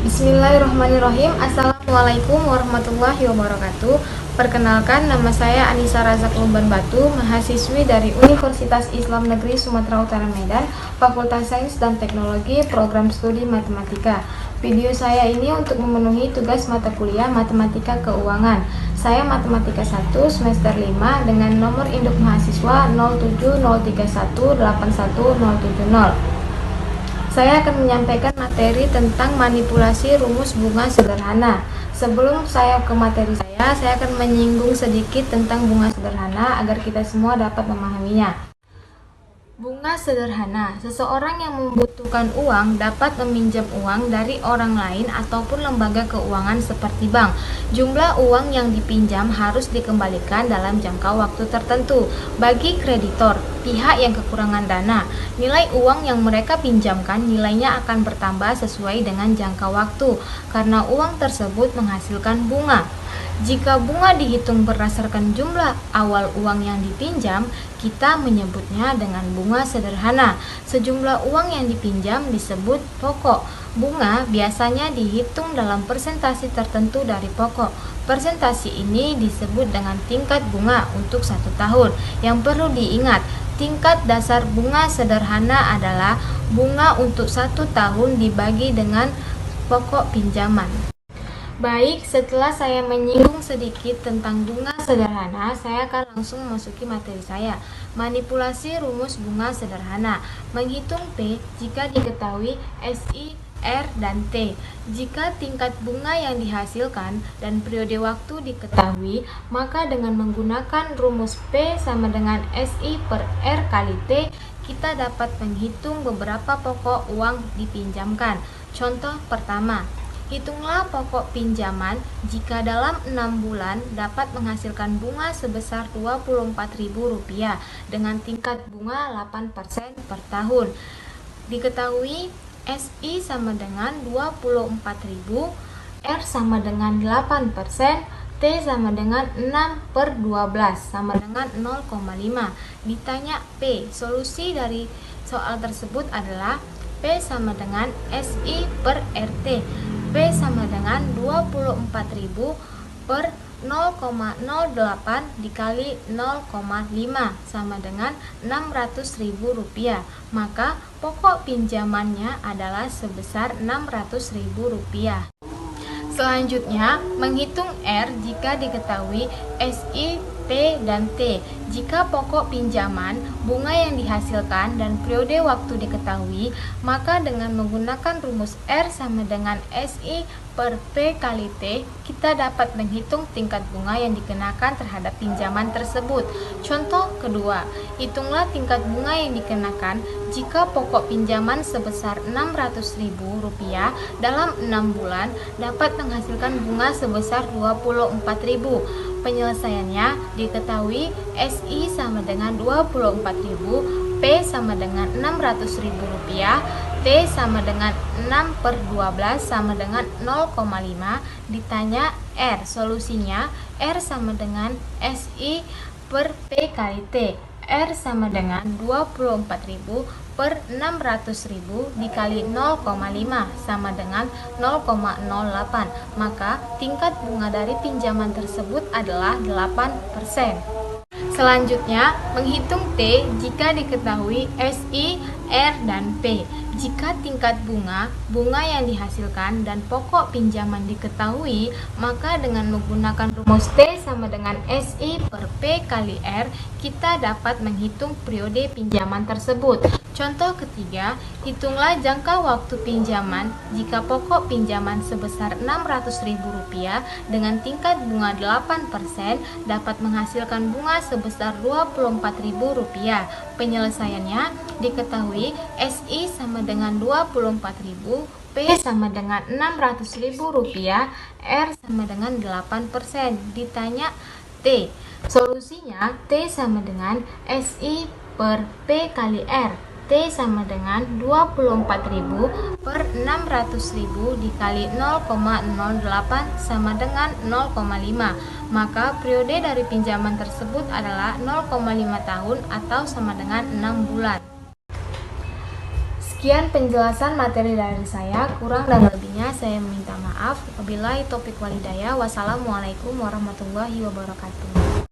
Bismillahirrahmanirrahim. Assalamualaikum warahmatullahi wabarakatuh. Perkenalkan, nama saya Anissa Razak Lumban Batu, mahasiswi dari Universitas Islam Negeri Sumatera Utara Medan, Fakultas Sains dan Teknologi, Program Studi Matematika. Video saya ini untuk memenuhi tugas mata kuliah Matematika Keuangan. Saya Matematika 1 semester 5 dengan nomor induk mahasiswa 07031817070. Saya akan menyampaikan materi tentang manipulasi rumus bunga sederhana. Sebelum saya ke materi saya akan menyinggung sedikit tentang bunga sederhana agar kita semua dapat memahaminya. Bunga sederhana, seseorang yang membutuhkan uang dapat meminjam uang dari orang lain ataupun lembaga keuangan seperti bank. Jumlah uang yang dipinjam harus dikembalikan dalam jangka waktu tertentu. Bagi kreditor, pihak yang kekurangan dana, nilai uang yang mereka pinjamkan nilainya akan bertambah sesuai dengan jangka waktu karena uang tersebut menghasilkan bunga. Jika bunga dihitung berdasarkan jumlah awal uang yang dipinjam, kita menyebutnya dengan bunga sederhana. Sejumlah uang yang dipinjam disebut pokok. Bunga biasanya dihitung dalam persentase tertentu dari pokok. Persentase ini disebut dengan tingkat bunga untuk 1 tahun. Yang perlu diingat, tingkat dasar bunga sederhana adalah bunga untuk 1 tahun dibagi dengan pokok pinjaman. Baik, setelah saya menyinggung sedikit tentang bunga sederhana, saya akan langsung memasuki materi saya. Manipulasi rumus bunga sederhana. Menghitung P jika diketahui SI, R, dan T. Jika tingkat bunga yang dihasilkan dan periode waktu diketahui, maka dengan menggunakan rumus P sama dengan SI per R kali T, kita dapat menghitung beberapa pokok uang dipinjamkan. Contoh pertama, hitunglah pokok pinjaman jika dalam 6 bulan dapat menghasilkan bunga sebesar Rp24.000 dengan tingkat bunga 8% per tahun. Diketahui SI sama dengan 24.000, R sama dengan 8%, T sama dengan 6/12 sama dengan 0,5. Ditanya P, solusi dari soal tersebut adalah P sama dengan SI per RT. P sama dengan 24.000 per 0,08 dikali 0,5 sama dengan Rp600.000. Maka pokok pinjamannya adalah sebesar Rp600.000. Selanjutnya, menghitung R jika diketahui SI, P, dan T. Jika pokok pinjaman, bunga yang dihasilkan, dan periode waktu diketahui, maka dengan menggunakan rumus R sama dengan SI per P kali T, kita dapat menghitung tingkat bunga yang dikenakan terhadap pinjaman tersebut. Contoh kedua, hitunglah tingkat bunga yang dikenakan jika pokok pinjaman sebesar Rp600.000 dalam 6 bulan dapat menghasilkan bunga sebesar Rp24.000. Penyelesaiannya diketahui SI sama dengan 24.000, P sama dengan Rp600.000, T sama dengan 6/12 sama dengan 0,5. Ditanya R, solusinya R sama dengan SI per P kali T. R sama dengan 24.000 per 600.000 dikali 0,5 sama dengan 0,08. Maka tingkat bunga dari pinjaman tersebut adalah 8%. Selanjutnya, menghitung T jika diketahui SI, R, dan P. Jika tingkat bunga yang dihasilkan dan pokok pinjaman diketahui, maka dengan menggunakan rumus T sama dengan SI per P kali R, kita dapat menghitung periode pinjaman tersebut. Contoh ketiga, hitunglah jangka waktu pinjaman jika pokok pinjaman sebesar Rp600.000 dengan tingkat bunga 8% dapat menghasilkan bunga sebesar Rp24.000. Penyelesaiannya diketahui SI sama dengan 24.000, P sama dengan Rp600.000, R sama dengan 8%. Ditanya T, solusinya T sama dengan SI per P kali R. T sama dengan 24.000 per 600.000 dikali 0,08 sama dengan 0,5. Maka periode dari pinjaman tersebut adalah 0,5 tahun atau sama dengan 6 bulan. Sekian penjelasan materi dari saya, kurang dan lebihnya saya minta maaf. Wabillahi taufiq walhidayah. Wassalamualaikum warahmatullahi wabarakatuh.